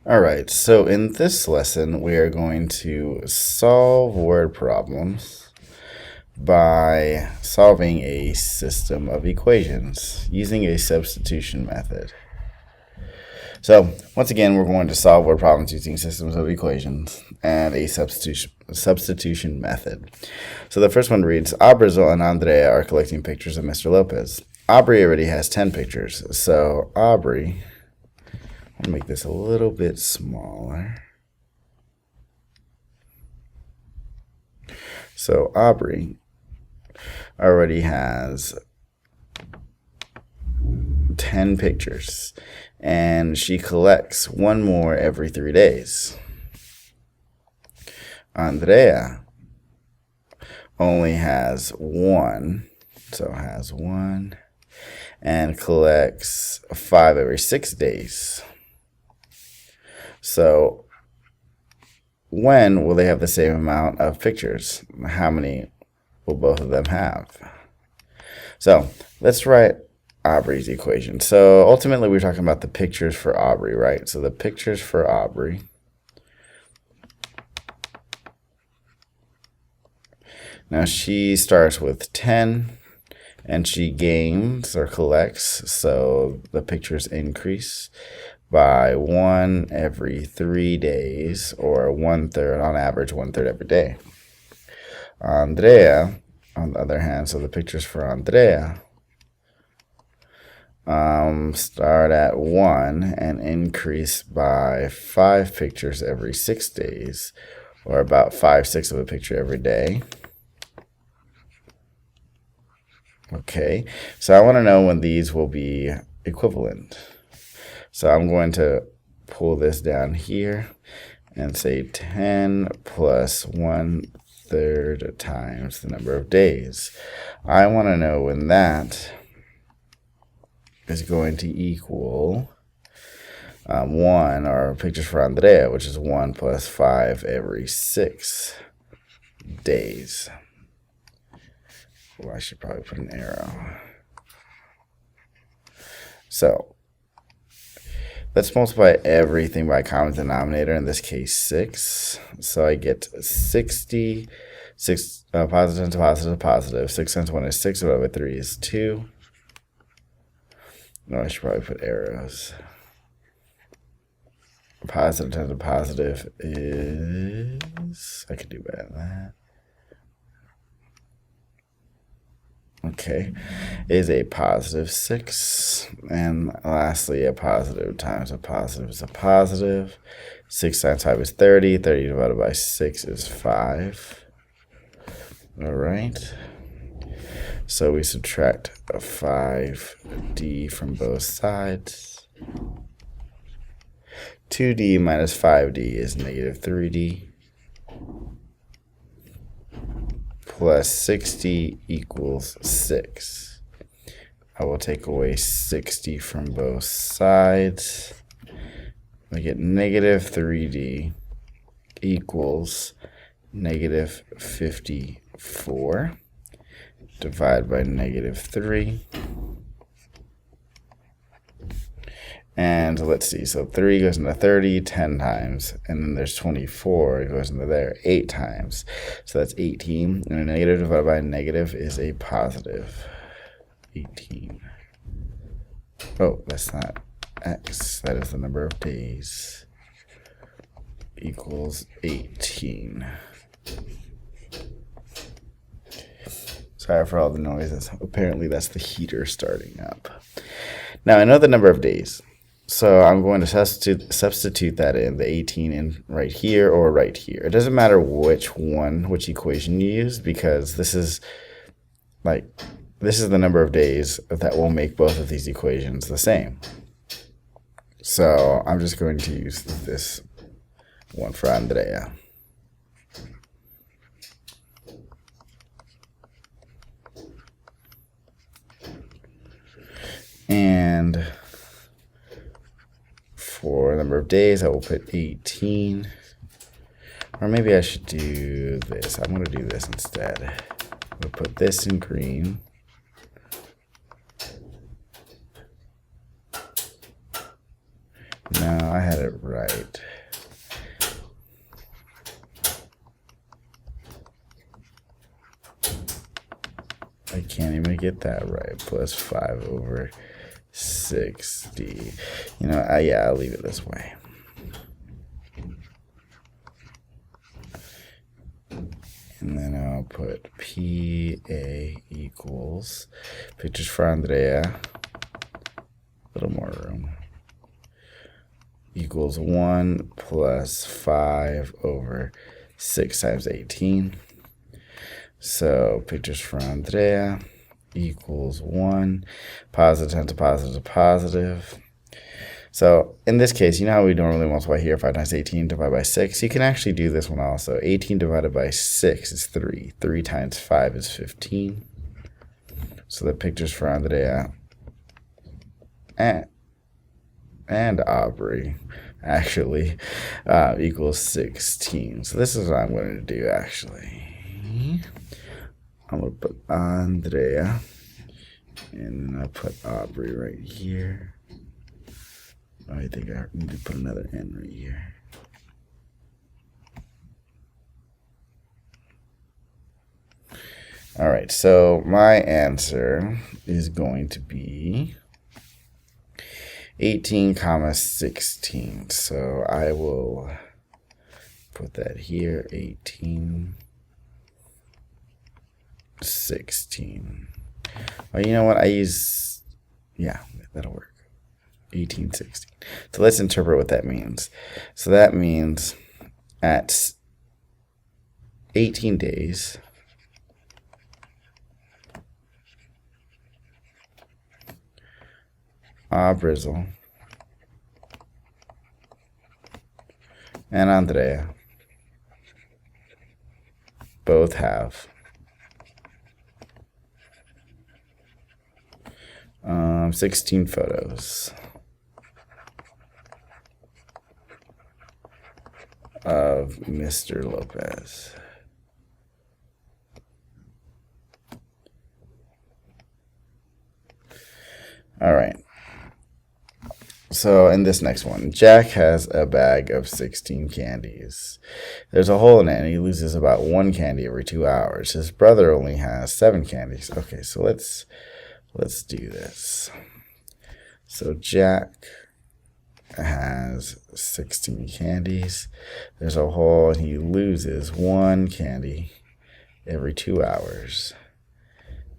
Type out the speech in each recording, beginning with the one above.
All right, so in this lesson, we are going to solve word problems by solving a system of equations using a substitution method. So once again, we're going to solve word problems using systems of equations and a substitution method. So the first one reads, Abrazo and Andrea are collecting pictures of Mr. Lopez. Aubrey already has 10 pictures, so Aubrey, I'll make this a little bit smaller. So Aubrey already has 10 pictures, and she collects one more every 3 days. Andrea only has one, so has one, and collects 5 every 6 days. So when will they have the same amount of pictures? How many will both of them have? So let's write Aubrey's equation. So ultimately we're talking about the pictures for Aubrey, right? So the pictures for Aubrey now she starts with 10 and she gains or collects, so the pictures increase by 1 every 3 days, or 1/3 on average, 1/3 every day. Andrea, on the other hand, so the pictures for Andrea start at 1 and increase by 5 pictures every 6 days, or about 5/6 of a picture every day. Okay, so I want to know when these will be equivalent. So I'm going to pull this down here and say 10 plus 1/3 times the number of days. I want to know when that is going to equal 1, or pictures for Andrea, which is 1 plus 5 every 6 days. Well, I should probably put an arrow. So let's multiply everything by a common denominator, in this case 6. So I get 60, 6 positive times positive, positive. 6 times 1 is 6, divided by 3 is 2. No, I should probably put arrows. Positive times a positive is, I could do better than that. Okay, is a positive 6. And lastly, a positive times a positive is a positive. 6 times 5 is 30. 30 divided by 6 is 5. All right. So we subtract a 5d from both sides. 2d minus 5d is negative 3d. Plus 60 equals 6. I will take away 60 from both sides. I get negative 3d equals negative 54. Divide by negative 3. And let's see, so 3 goes into 30 10 times, and then there's 24, it goes into there 8 times. So that's 18, and a negative divided by a negative is a positive 18. Oh, that's not x, that is the number of days, equals 18. Sorry for all the noises. Apparently that's the heater starting up. Now I know the number of days, so I'm going to substitute that in, the 18 in right here or right here. It doesn't matter which equation you use, because this is the number of days that will make both of these equations the same. So I'm just going to use this one for Andrea. And for number of days, I will put 18. Or maybe I should do this. I'm going to do this instead. We'll put this in green. No, I had it right. I can't even get that right. Plus 5 over 60. You know, yeah, I'll leave it this way. And then I'll put PA equals, pictures for Andrea, a little more room, equals 1 plus 5 over 6 times 18. So pictures for Andrea equals 1. Positive times a positive is a positive. So in this case, you know how we normally multiply here, 5 times 18 divided by 6? You can actually do this one also. 18 divided by 6 is 3. 3 times 5 is 15. So the pictures for Andrea and Aubrey actually equals 16. So this is what I'm going to do actually. I'm going to put Andrea, and then I put Aubrey right here. I think I need to put another N right here. All right, so my answer is going to be 18, 16. So I will put that here, 18, 16. Oh, you know what? Yeah, that'll work. 18, 16. So let's interpret what that means. So that means at 18 days, Brizzle and Andrea both have 16 photos of Mr. Lopez. All right. So in this next one, Jack has a bag of 16 candies. There's a hole in it, and he loses about 1 candy every 2 hours. His brother only has 7 candies. Okay, so let's do this. So Jack has 16 candies. There's a hole, and he loses 1 candy every 2 hours.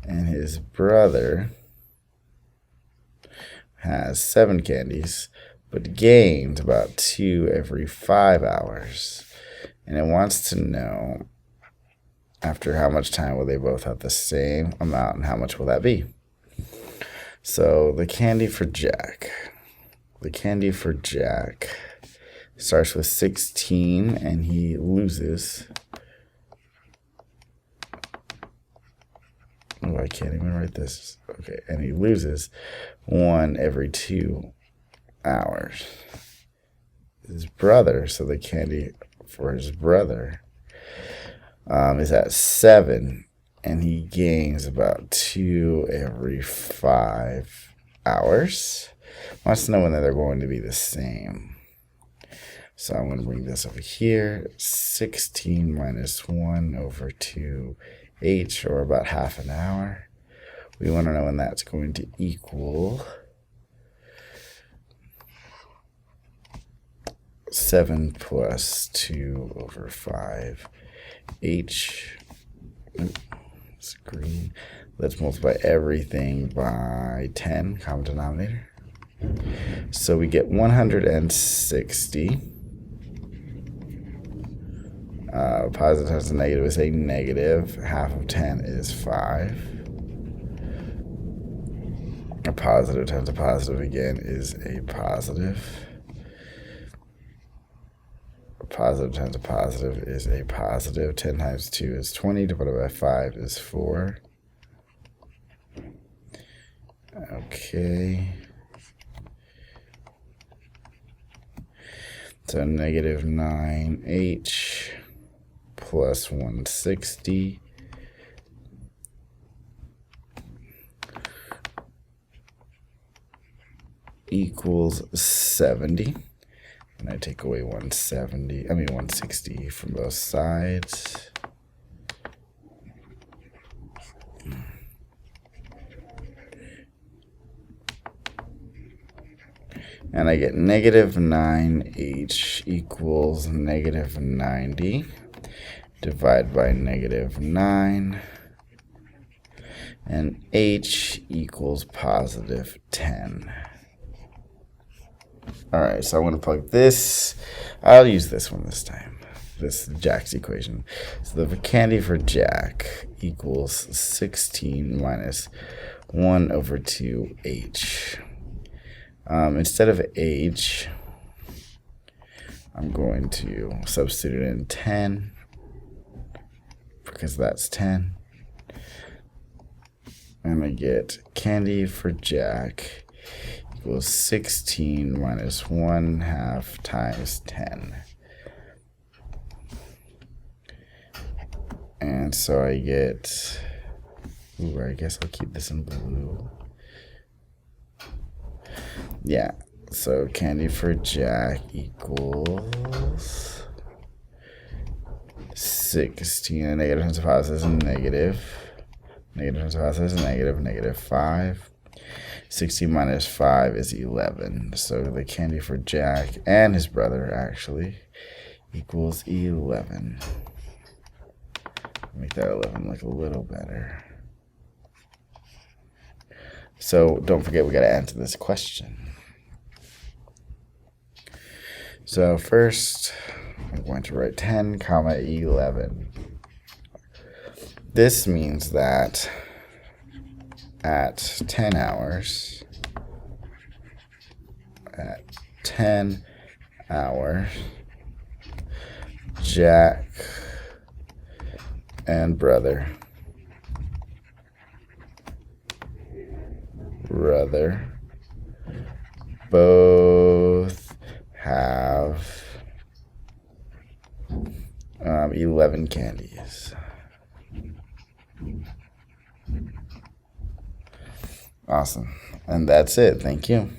And his brother has 7 candies, but gains about 2 every 5 hours. And it wants to know, after how much time will they both have the same amount, and how much will that be? So the candy for Jack starts with 16, and he loses. Oh, I can't even write this. Okay, and he loses 1 every 2 hours. His brother, so the candy for his brother is at 7, and he gains about 2 every 5 hours. Wants to know when they're going to be the same. So I'm going to bring this over here. 16 minus 1 over 2h, or about half an hour. We want to know when that's going to equal 7 plus 2 over 5h. It's green. Let's multiply everything by 10, common denominator. So we get 160. Positive times a negative is a negative. Half of 10 is 5. A positive times a positive again is a positive. A positive times a positive is a positive. 10 times 2 is 20, divided by 5 is 4. Okay. So negative 9h plus 160 equals 70. And I take away 160 from both sides. And I get negative 9h equals negative 90. Divide by negative 9. And h equals positive 10. Alright, so I'm going to plug this. I'll use this one this time. This Jack's equation. So the candy for Jack equals 16 minus 1 over 2h. Instead of h, I'm going to substitute in 10 because that's 10. And I get candy for Jack equals 16 minus 1/2 times 10. And so I get, I guess I'll keep this in blue. Yeah, so candy for Jack equals 16, and negative times positive is negative. Negative times positive is negative, negative 5. 16 minus 5 is 11. So the candy for Jack and his brother actually equals 11. Make that 11 look a little better. So don't forget, we got to answer this question. So first, I'm going to write 10, comma 11. This means that at 10 hours, Jack and brother both have 11 candies. Awesome. And that's it. Thank you.